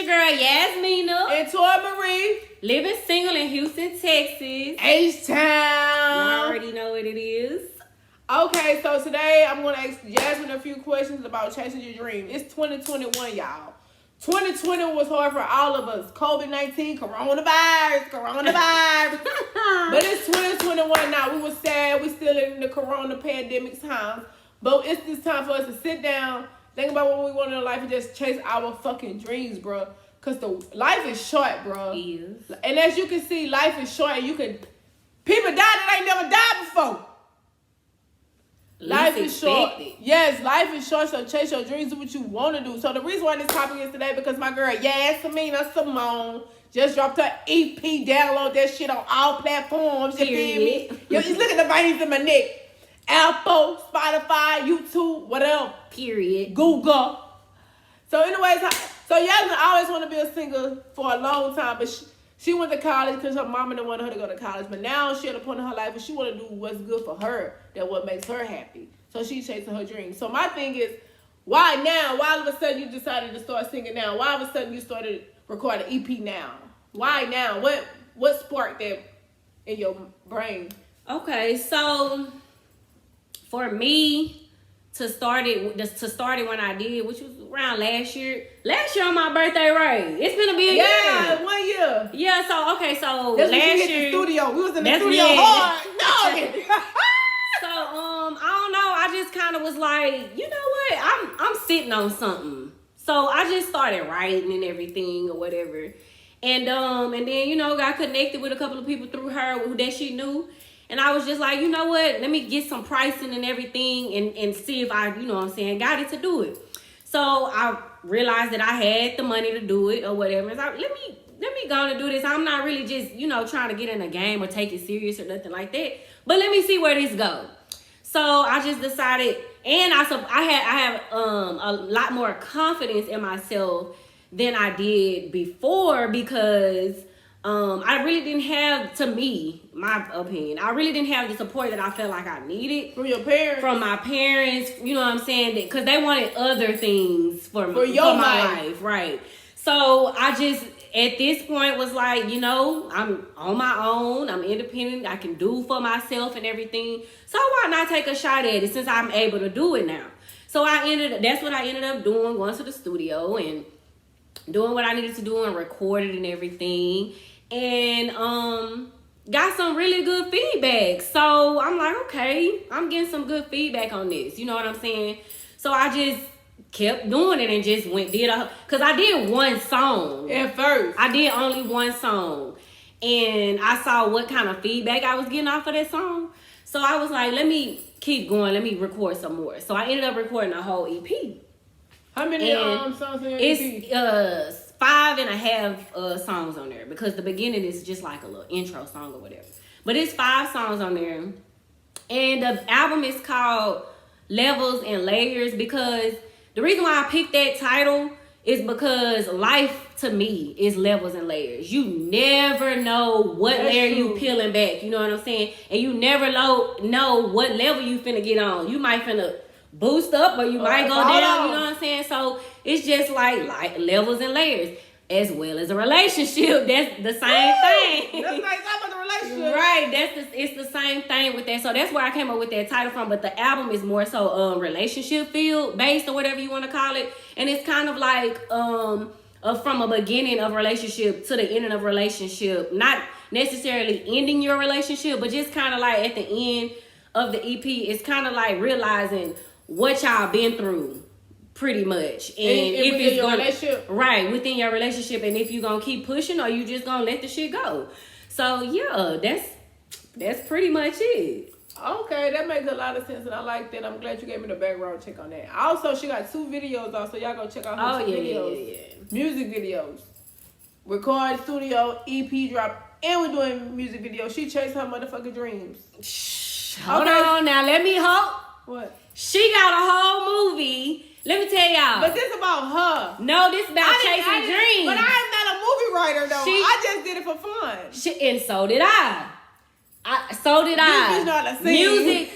your girl Yazmina and Tori Marie, living single in Houston, Texas. H-Town. You already know what it is. Okay, so today I'm going to ask Jasmine a few questions about chasing your dream. It's 2021, y'all. 2020 was hard for all of us. COVID-19, coronavirus. But it's 2021 now. We were sad. We still in the corona pandemic times. But it's this time for us to sit down, think about what we want in life, and just chase our fucking dreams, bro. Because the life is short, bro. It is. And as you can see, life is short. And people die that ain't never died before. Life is short. Yes, life is short, so chase your dreams, do what you want to do. So the reason why this topic is today, because my girl Yazmina Simone just dropped her EP. Download that shit on all platforms. You feel me? Yo, just look at the veins in my neck. Apple, Spotify, YouTube, whatever. Period. Google. So anyways, Yazmina always want to be a singer for a long time, but she went to college because her mama didn't want her to go to college. But now she at a point in her life where she want to do what's good for her, that what makes her happy. So she's chasing her dreams. So my thing is, why now? Why all of a sudden you decided to start singing now? Why all of a sudden you started recording EP now? Why now? What sparked that in your brain? Okay, so for me to start it when I did, which was around last year on my birthday, right? It's been a big year. Yeah, 1 year. Yeah, so that's last when you year hit the studio. We was in the studio hard. No. So I don't know. I just kind of was like, you know what? I'm sitting on something. So I just started writing and everything or whatever, and then got connected with a couple of people through her that she knew. And I was just like, you know what? Let me get some pricing and everything and see if I, got it to do it. So I realized that I had the money to do it or whatever. It's like, let me go and do this. I'm not really just, trying to get in a game or take it serious or nothing like that. But let me see where this goes. So I just decided, and I have a lot more confidence in myself than I did before, because I really didn't have, to me, my opinion, I really didn't have the support that I felt like I needed. From your parents? From my parents, you know what I'm saying? Because they wanted other things for my life. Right. So I just, at this point, was like, I'm on my own. I'm independent. I can do for myself and everything. So why not take a shot at it since I'm able to do it now? So that's what I ended up doing, going to the studio and doing what I needed to do and recorded and everything. And got some really good feedback. So I'm like, okay, I'm getting some good feedback on this. You know what I'm saying? So I just kept doing it and just because I did one song. At first. I did only one song. And I saw what kind of feedback I was getting off of that song. So I was like, let me keep going. Let me record some more. So I ended up recording a whole EP. How many songs in your EP? It's 5.5 songs on there, because the beginning is just like a little intro song or whatever. But it's 5 songs on there. And the album is called Levels and Layers, because the reason why I picked that title is because life to me is levels and layers. You never know what layer you peeling back. You know what I'm saying? And you never know what level you finna get on. You might finna boost up or you might go down. You know what I'm saying? So it's just like levels and layers. As well as a relationship. That's the same thing. That's like about the relationship. Right. It's the same thing with that. So that's where I came up with that title from. But the album is more so relationship field based or whatever you want to call it. And it's kind of like from a beginning of a relationship to the ending of a relationship. Not necessarily ending your relationship, but just kind of like at the end of the EP, it's kind of like realizing what y'all been through. Pretty much. And if it's your relationship. Right, within your relationship, and if you're gonna keep pushing or you just gonna let the shit go. So yeah, that's pretty much it. Okay, that makes a lot of sense, and I like that. I'm glad you gave me the background check on that. Also, she got 2 videos also. Y'all go check out her videos. Yeah. Music videos. Record, studio, EP drop, and we're doing music videos. She chased her motherfucking dreams. Hold on now, let me hope. What? She got a whole movie. Let me tell y'all. But this about her. No, this about chasing dreams. But I'm not a movie writer though. I just did it for fun. And so did I. So did I. You know how to sing.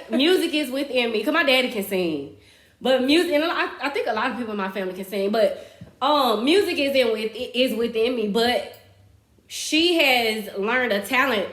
Music is within me. Cause my daddy can sing. But music, and I think a lot of people in my family can sing. But Music is within me, but she has learned a talent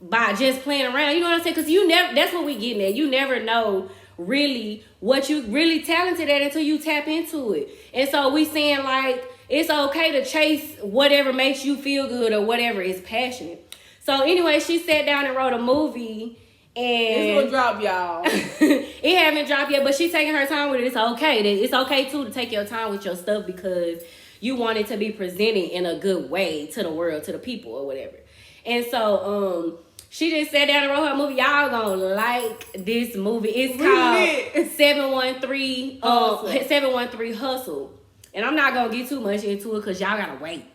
by just playing around. You know what I'm saying? Because you never, that's what we getting at. You never know really what you really talented at until you tap into it. And so we saying like, it's okay to chase whatever makes you feel good or whatever is passionate. So anyway, she sat down and wrote a movie. And it's gonna drop, y'all. It haven't dropped yet, but she's taking her time with it. It's okay. It's okay too to take your time with your stuff because you want it to be presented in a good way to the world, to the people, or whatever. And so, she just sat down and wrote her movie. Y'all gonna like this movie. It's called 713 713 Hustle. And I'm not gonna get too much into it because y'all gotta wait.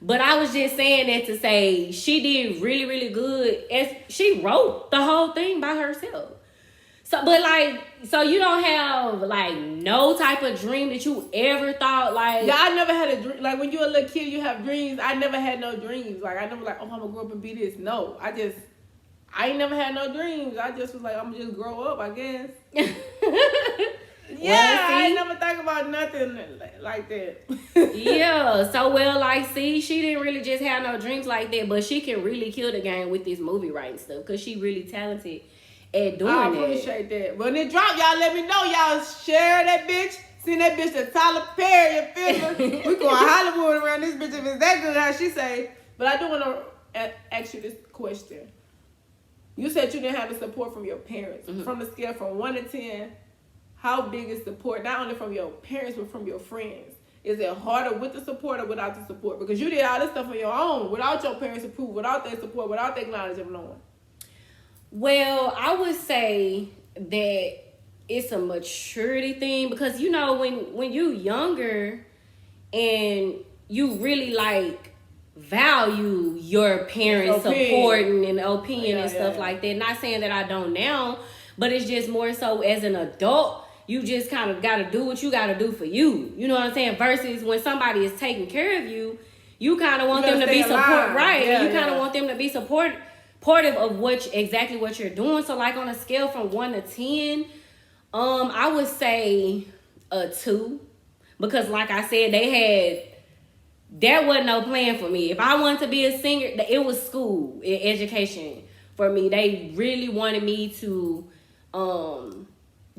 But I was just saying that to say she did really, really good. As she wrote the whole thing by herself. So, but like, so you don't have like no type of dream that you ever thought like. Yeah, I never had a dream. Like when you're a little kid, you have dreams. I never had no dreams. Like I never like, oh, I'm gonna grow up and be this. No, I ain't never had no dreams. I just was like, I'm gonna just grow up, I guess. Yeah, I ain't never think about nothing like that. Yeah, so well, like, see, she didn't really just have no dreams like that, but she can really kill the game with this movie writing stuff because she really talented at doing that. I appreciate that. When it drop, y'all let me know. Y'all share that bitch. Send that bitch to Tyler Perry, you feel me? We going Hollywood around this bitch if it's that good, how she say. But I do want to ask you this question. You said you didn't have the support from your parents. Mm-hmm. From the scale from 1 to 10, how big is support, not only from your parents, but from your friends? Is it harder with the support or without the support? Because you did all this stuff on your own, without your parents' approval, without their support, without their knowledge of knowing. Well, I would say that it's a maturity thing because, you know, when you younger and you really, like, value your parents' supporting and opinion and stuff like that. Not saying that I don't now, but it's just more so as an adult, you just kind of got to do what you got to do for you. You know what I'm saying? Versus when somebody is taking care of you, you kind of want them to be supportive. Right. Yeah, you kind of want them to be supportive of exactly what you're doing. So like on a scale from 1 to 10, I would say a 2. Because like I said, that wasn't no plan for me. If I wanted to be a singer, it was school, education for me. They really wanted me to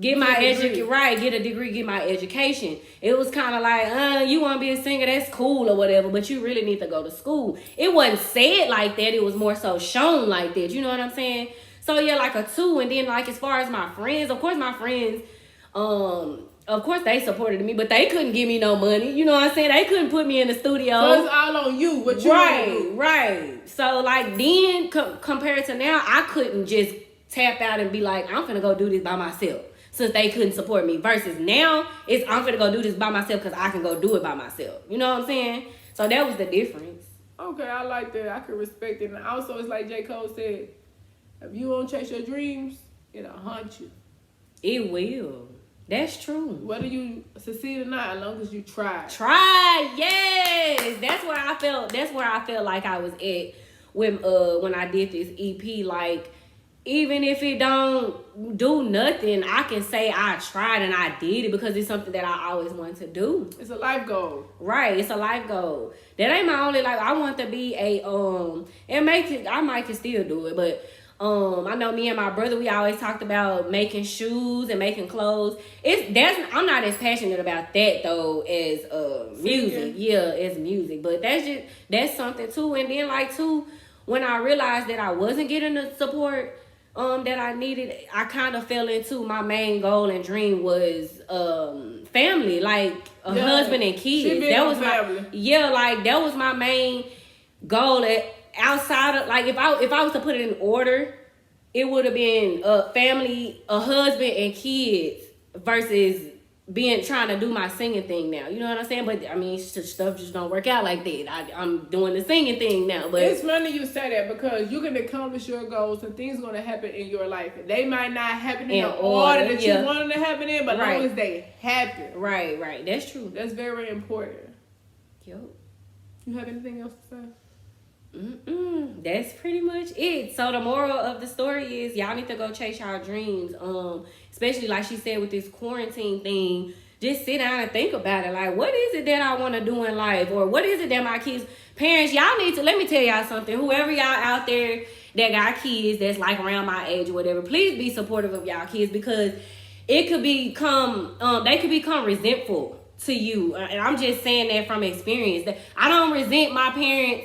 get a degree, get my education. It was kind of like, you want to be a singer, that's cool or whatever, but you really need to go to school. It wasn't said like that. It was more so shown like that. You know what I'm saying? So yeah, like a 2. And then like as far as my friends, of course my friends, of course they supported me, but they couldn't give me no money. You know what I'm saying? They couldn't put me in the studio. So it's all on you, what you do. Right. So like then compared to now, I couldn't just tap out and be like, I'm finna go do this by myself. Since they couldn't support me. Versus now, I'm finna go do this by myself because I can go do it by myself. You know what I'm saying? So that was the difference. Okay, I like that. I can respect it. And also, it's like J. Cole said, if you won't chase your dreams, it'll haunt you. It will. That's true. Whether you succeed or not, as long as you try. Try, yes. That's where I felt like I was at when I did this EP. Like, even if it don't do nothing, I can say I tried and I did it because it's something that I always wanted to do. It's a life goal. Right, it's a life goal. That ain't my only life. I want to be I might can still do it, but I know me and my brother, we always talked about making shoes and making clothes. I'm not as passionate about that though as music. Yeah, as music. But that's something too. And then like too, when I realized that I wasn't getting the support that I needed, I kind of fell into my main goal and dream was family, like a husband and kids. That was that was my main goal. Outside of like if I was to put it in order, it would have been family, a husband and kids versus trying to do my singing thing now. You know what I'm saying? But I mean, stuff just don't work out like that. I'm doing the singing thing now. But it's funny you say that because you can accomplish your goals and things going to happen in your life. They might not happen in the order that you want them to happen in, but as long as they happen. Right. That's true. That's very important. Yep. You have anything else to say? That's pretty much it. So the moral of the story is y'all need to go chase y'all dreams. Especially like she said with this quarantine thing, just sit down and think about it. Like, what is it that I want to do in life? Or what is it that my kids, parents, y'all need to, let me tell y'all something. Whoever y'all out there that got kids that's like around my age or whatever, please be supportive of y'all kids, because it could become, they could become resentful to you. And I'm just saying that from experience. That I don't resent my parents,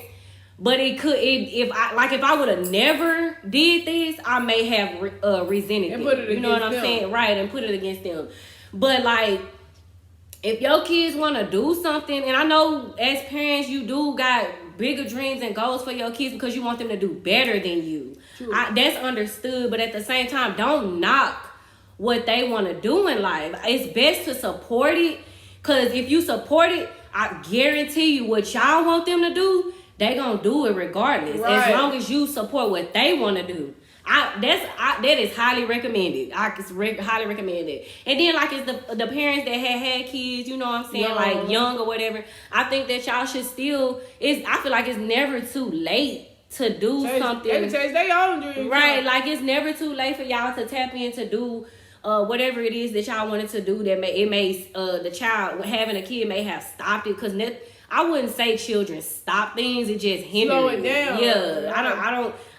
but it could, if I would have never did this, I may have resented and them. put it You know what I'm against them. saying? Right, and put it against them. But like, if your kids want to do something, and I know as parents you do got bigger dreams and goals for your kids because you want them to do better than you. That's understood, but at the same time, don't knock what they want to do in life. It's best to support it, because if you support it, I guarantee you what y'all want them to do, they gonna do it regardless. Right. As long as you support what they want to do. That is highly recommended. Highly recommend it. And then like it's the parents that had kids, you know what I'm saying, like young or whatever. I think that y'all should still. I feel like it's never too late to do something. They can chase their own dreams. Right, like it's never too late for y'all to tap in to do whatever it is that y'all wanted to do. That the child having a kid may have stopped it, because I wouldn't say children stop things. It just hinders. Slow it down. Yeah,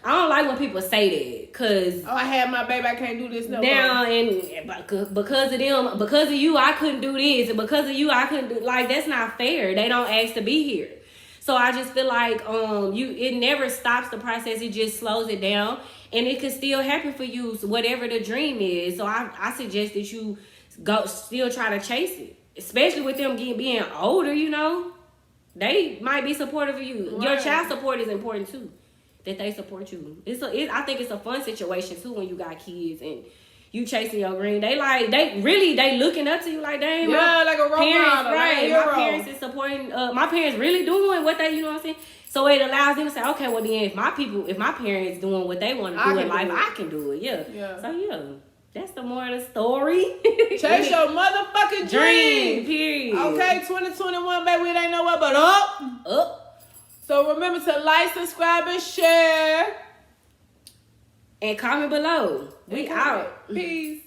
I don't like when people say that, cause I had my baby, I can't do this no now more. And because of them, because of you, I couldn't do this, and because of you, I couldn't do, like, that's not fair. They don't ask to be here. So I just feel like it never stops the process. It just slows it down, and it could still happen for you, whatever the dream is. So I suggest that you still try to chase it, especially with them being older. You know, they might be supportive of you. Right. Your child support is important too. That they support you. I think it's a fun situation too when you got kids and you chasing your dream. They looking up to you like, dang, like a role parents, model, right? like My parents is supporting. My parents really doing what they, you know what I'm saying. So it allows them to say, okay, well then if my parents doing what they want to do in life, I can do it. Yeah. So yeah, that's the moral of the story. Chase your motherfucking dream. Period. Okay, 2021, baby, it ain't nowhere but up. So remember to like, subscribe, and share. And comment below. We out. Peace.